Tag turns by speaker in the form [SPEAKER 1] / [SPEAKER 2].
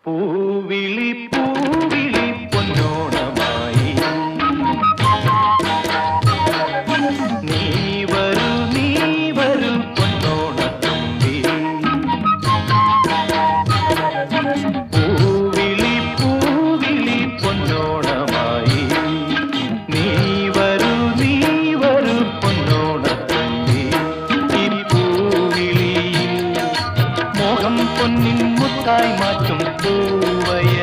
[SPEAKER 1] പൂവിളി പൂവിളി പൊന്നോണമായി നീ വരൂ പൊന്നോണത്തുമ്പി പൂവിളി പൂവിളി പൊന്നോണമായി നീ വരൂ പൊന്നോണത്തുമ്പി ഈ പൂവിളിയിൽ മോഹം പൊന്നിൻ മുത്തായി മാറ്റും പൂവയ